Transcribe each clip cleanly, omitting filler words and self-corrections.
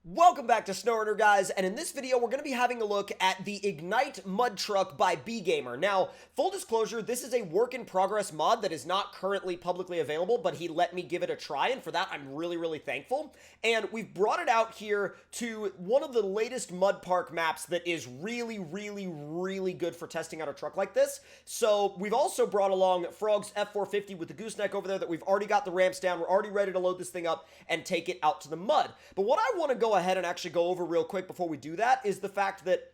Welcome back to SnowRunner, guys, and in this video, we're going to be having a look at the Ignite Mud Truck by B-Gamer. Now, full disclosure, this is a work-in-progress mod that is not currently publicly available, but he let me give it a try, and for that, I'm really, really thankful. And we've brought it out here to one of the latest Mud Park maps that is really, really, really good for testing out a truck like this. So, we've also brought along Frog's F450 with the gooseneck over there that we've already got the ramps down. We're already ready to load this thing up and take it out to the mud. But what I want to go ahead and actually go over real quick before we do that is the fact that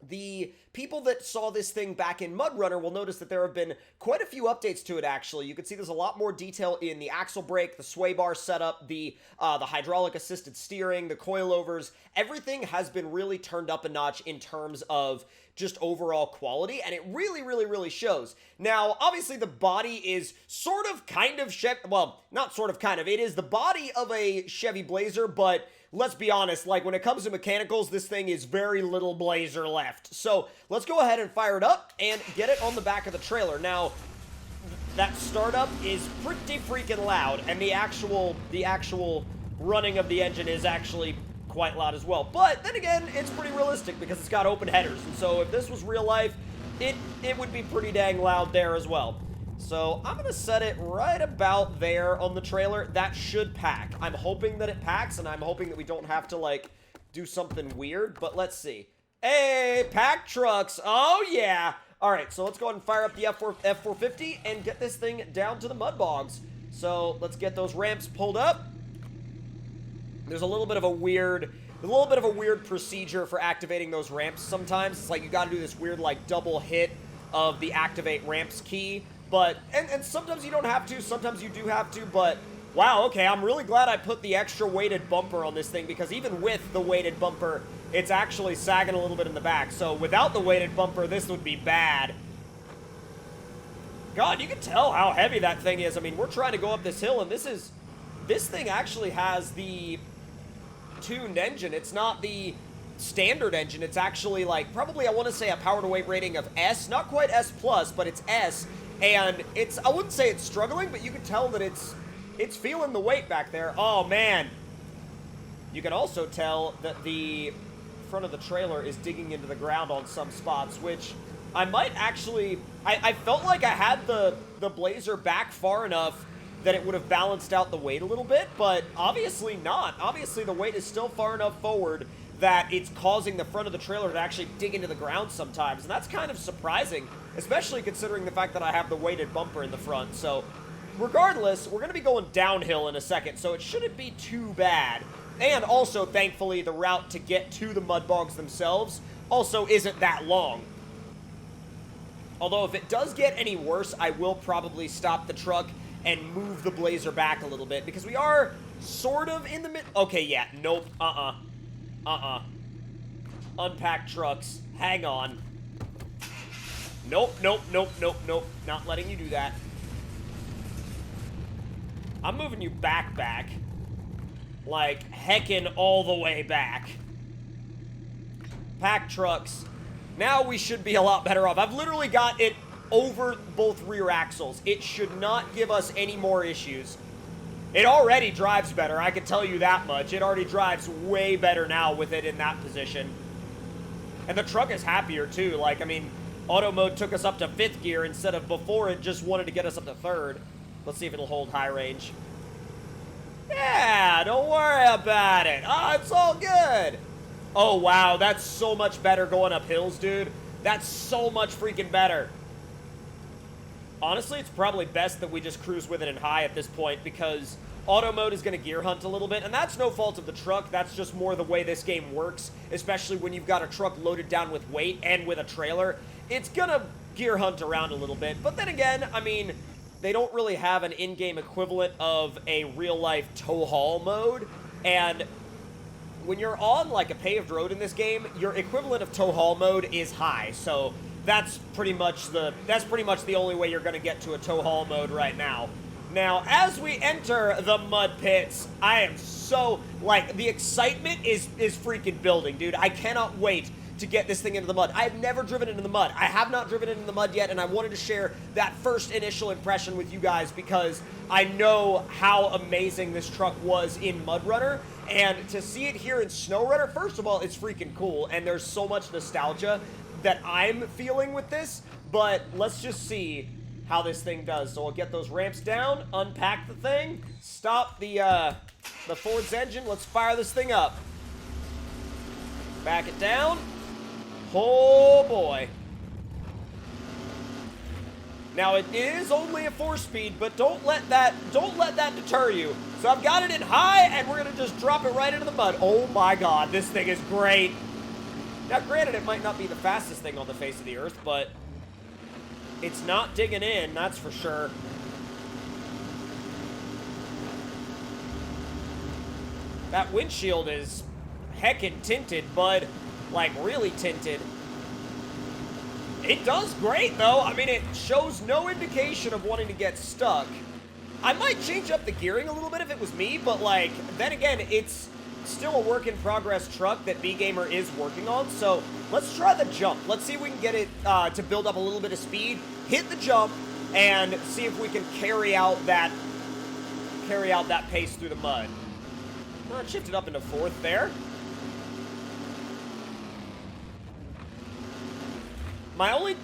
the people that saw this thing back in MudRunner will notice that there have been quite a few updates to it, actually. You can see there's a lot more detail in the axle brake, the sway bar setup, the hydraulic-assisted steering, the coilovers. Everything has been really turned up a notch in terms of just overall quality, and it really, really, really shows. Now, obviously, the body is sort of, kind of, well, not sort of, kind of. It is the body of a Chevy Blazer, but let's be honest, like, when it comes to mechanicals, this thing is very little Blazer left. So, let's go ahead and fire it up and get it on the back of the trailer. Now, that startup is pretty freaking loud, and the actual running of the engine is actually quite loud as well. But then again, it's pretty realistic because it's got open headers, and so if this was real life, it would be pretty dang loud there as well. So I'm gonna set it right about there on the trailer. That should pack. I'm hoping that it packs, and I'm hoping that we don't have to, like, do something weird, but let's see. Hey, pack trucks. Oh yeah. All right, so let's go ahead and fire up the F450 and get this thing down to the mud bogs. So let's get those ramps pulled up. There's a little bit of a weird procedure for activating those ramps sometimes. It's like you gotta do this weird, like, double hit of the activate ramps key. But, and sometimes you don't have to, sometimes you do have to, but wow, okay, I'm really glad I put the extra weighted bumper on this thing, because even with the weighted bumper, it's actually sagging a little bit in the back. So without the weighted bumper, this would be bad. God, you can tell how heavy that thing is. I mean, we're trying to go up this hill, and this thing actually has the tuned engine. It's not the standard engine. It's actually, like, probably, I want to say, a power to weight rating of S, not quite S plus, but it's S, and it's, I wouldn't say it's struggling, but you can tell that it's feeling the weight back there. Oh man, you can also tell that the front of the trailer is digging into the ground on some spots, which I might actually, I felt like I had the Blazer back far enough that it would have balanced out the weight a little bit, but obviously not. Obviously, the weight is still far enough forward that it's causing the front of the trailer to actually dig into the ground sometimes, and that's kind of surprising, especially considering the fact that I have the weighted bumper in the front. So, regardless, we're going to be going downhill in a second, so it shouldn't be too bad. And also, thankfully, the route to get to the mud bogs themselves also isn't that long. Although, if it does get any worse, I will probably stop the truck and move the Blazer back a little bit, because we are sort of in the mid... Okay, yeah, nope, Unpack trucks, hang on. Nope, nope, nope, nope, nope, not letting you do that. I'm moving you back. Like, heckin' all the way back. Pack trucks. Now we should be a lot better off. I've literally got it over both rear axles. It should not give us any more issues. It already drives better, I can tell you that much. It already drives way better now with it in that position. And the truck is happier too. Like, I mean, auto mode took us up to 5th gear instead of before it just wanted to get us up to 3rd. Let's see if it'll hold high range. Yeah, don't worry about it. Oh, it's all good. Oh, wow, that's so much better going up hills, dude. That's so much freaking better. Honestly, it's probably best that we just cruise with it in high at this point, because auto mode is going to gear hunt a little bit, and that's no fault of the truck. That's just more the way this game works, especially when you've got a truck loaded down with weight and with a trailer. It's going to gear hunt around a little bit, but then again, I mean, they don't really have an in-game equivalent of a real-life tow haul mode, and when you're on, like, a paved road in this game, your equivalent of tow haul mode is high, so that's pretty much the only way you're going to get to a tow haul mode right now. Now, as we enter the mud pits, I am so, like, the excitement is freaking building, dude. I cannot wait to get this thing into the mud. I have never driven it in the mud. I have not driven it in the mud yet, and I wanted to share that first initial impression with you guys because I know how amazing this truck was in MudRunner, and to see it here in SnowRunner, first of all, it's freaking cool, and there's so much nostalgia that I'm feeling with this, but let's just see how this thing does. So we'll get those ramps down, unpack the thing, stop the Ford's engine. Let's fire this thing up. Back it down. Oh boy. Now it is only a 4-speed, but don't let that deter you. So I've got it in high, and we're gonna just drop it right into the mud. Oh my god, this thing is great. Now granted, it might not be the fastest thing on the face of the earth, but it's not digging in, that's for sure. That windshield is heckin' tinted, bud. Like, really tinted. It does great, though. I mean, it shows no indication of wanting to get stuck. I might change up the gearing a little bit if it was me, but, like, then again, it's still a work-in-progress truck that B-Gamer is working on, so let's try the jump. Let's see if we can get it to build up a little bit of speed, hit the jump, and see if we can carry out that pace through the mud. Well, it shifted up into 4th there. My only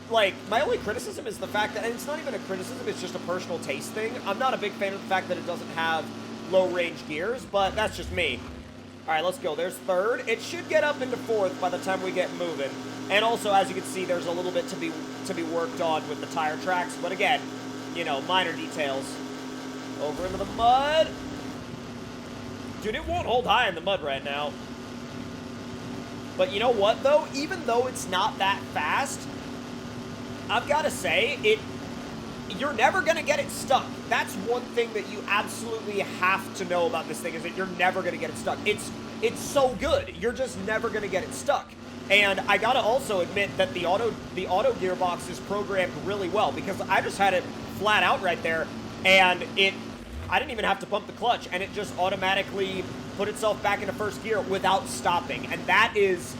criticism is the fact that, and it's not even a criticism, it's just a personal taste thing. I'm not a big fan of the fact that it doesn't have low-range gears, but that's just me. All right, let's go. There's 3rd. It should get up into 4th by the time we get moving. And also, as you can see, there's a little bit to be worked on with the tire tracks. But again, you know, minor details. Over into the mud. Dude, it won't hold high in the mud right now. But you know what, though? Even though it's not that fast, I've got to say, you're never going to get it stuck. That's one thing that you absolutely have to know about this thing, is that you're never going to get it stuck. It's so good. You're just never going to get it stuck. And I got to also admit that the auto gearbox is programmed really well, because I just had it flat out right there, and I didn't even have to pump the clutch, and it just automatically put itself back into 1st gear without stopping. And that is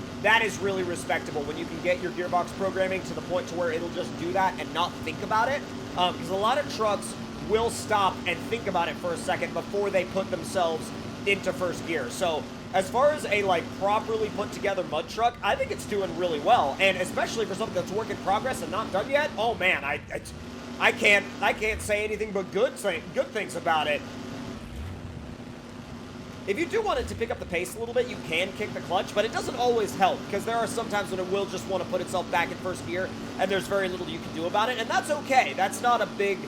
really respectable when you can get your gearbox programming to the point to where it'll just do that and not think about it. Because a lot of trucks will stop and think about it for a second before they put themselves into 1st gear. So as far as a properly put together mud truck, I think it's doing really well. And especially for something that's work in progress and not done yet, oh man, I can't say anything but good things about it. If you do want it to pick up the pace a little bit, you can kick the clutch, but it doesn't always help, because there are some times when it will just want to put itself back in 1st gear, and there's very little you can do about it, and that's okay. That's not a big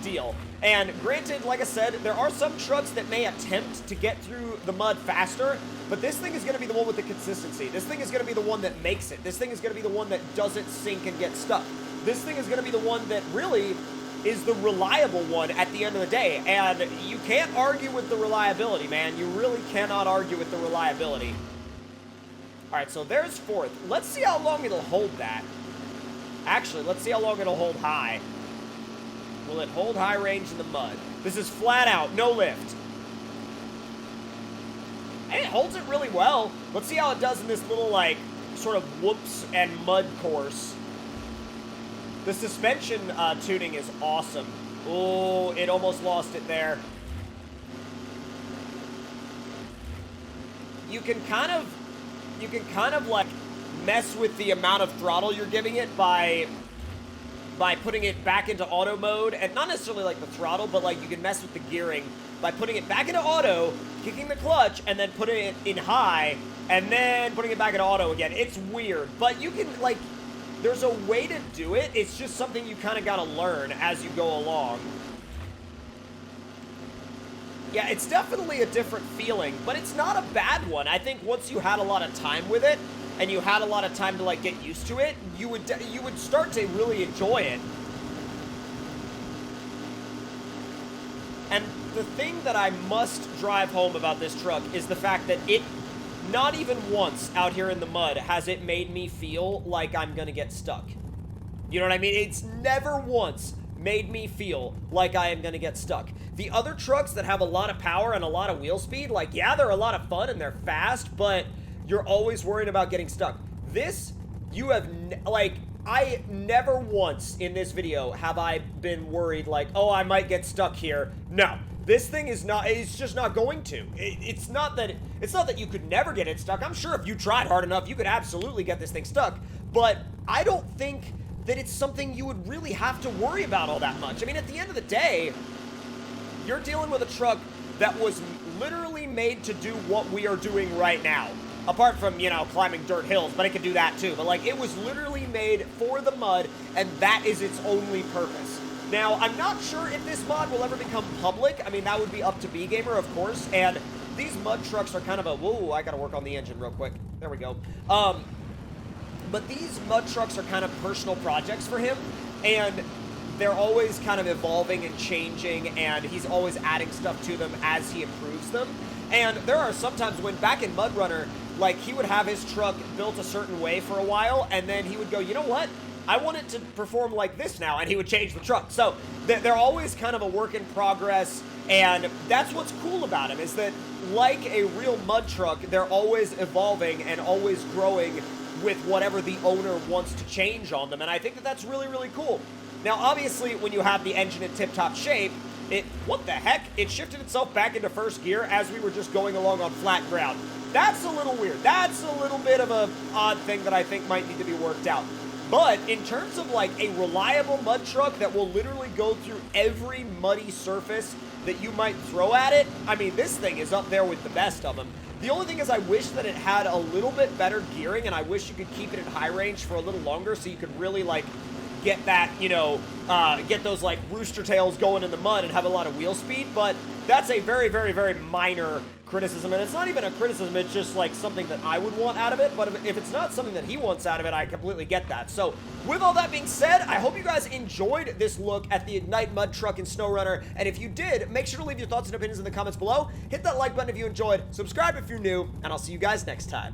deal. And granted, like I said, there are some trucks that may attempt to get through the mud faster, but this thing is going to be the one with the consistency. This thing is going to be the one that makes it. This thing is going to be the one that doesn't sink and get stuck. This thing is going to be the one that really is the reliable one at the end of the day, and you can't argue with the reliability, man. You really cannot argue with the reliability. All right, so there's 4th. Let's see how long it'll hold that. Actually, let's see how long it'll hold high. Will it hold high range in the mud? This is flat out, no lift. And it holds it really well. Let's see how it does in this little, sort of whoops and mud course. The suspension tuning is awesome. Oh, it almost lost it there. You can kind of mess with the amount of throttle you're giving it by putting it back into auto mode, and not necessarily the throttle, but you can mess with the gearing by putting it back into auto, kicking the clutch, and then putting it in high, and then putting it back into auto again. It's weird, but you can there's a way to do it. It's just something you kind of got to learn as you go along. Yeah, it's definitely a different feeling, but it's not a bad one. I think once you had a lot of time with it, and you had a lot of time to get used to it, you would start to really enjoy it. And the thing that I must drive home about this truck is the fact that not even once out here in the mud has it made me feel like I'm gonna get stuck. You know what I mean? It's never once made me feel like I am gonna get stuck. The other trucks that have a lot of power and a lot of wheel speed, yeah, they're a lot of fun and they're fast, but you're always worried about getting stuck. this, you have, like, I never once in this video have I been worried, like, oh, I might get stuck here. No. This thing is not, it's just not going to. It's not that you could never get it stuck. I'm sure if you tried hard enough, you could absolutely get this thing stuck. But I don't think that it's something you would really have to worry about all that much. I mean, at the end of the day, you're dealing with a truck that was literally made to do what we are doing right now. Apart from, you know, climbing dirt hills, but it can do that too. But, like, it was literally made for the mud, and that is its only purpose. Now, I'm not sure if this mod will ever become public. I mean, that would be up to B-Gamer, of course, and these mud trucks are kind of a, whoa, I gotta work on the engine real quick. There we go. But these mud trucks are kind of personal projects for him, and they're always kind of evolving and changing, and he's always adding stuff to them as he improves them. And there are sometimes when, back in MudRunner, like, he would have his truck built a certain way for a while, and then he would go, you know what? I want it to perform like this now, and he would change the truck. So they're always kind of a work in progress, and that's what's cool about him, is that like a real mud truck, they're always evolving and always growing with whatever the owner wants to change on them, and I think that that's really, really cool. Now, obviously, when you have the engine in tip-top shape, what the heck? It shifted itself back into first gear as we were just going along on flat ground. That's a little weird. That's a little bit of an odd thing that I think might need to be worked out. But in terms of, like, a reliable mud truck that will literally go through every muddy surface that you might throw at it, I mean, this thing is up there with the best of them. The only thing is I wish that it had a little bit better gearing, and I wish you could keep it in high range for a little longer so you could really, like, get that, you know, get those, like, rooster tails going in the mud and have a lot of wheel speed, but that's a very, very, very minor criticism, and it's not even a criticism, it's just, like, something that I would want out of it, but if it's not something that he wants out of it, I completely get that. So, with all that being said, I hope you guys enjoyed this look at the Ignite Mud Truck in SnowRunner, and if you did, make sure to leave your thoughts and opinions in the comments below, hit that like button if you enjoyed, subscribe if you're new, and I'll see you guys next time.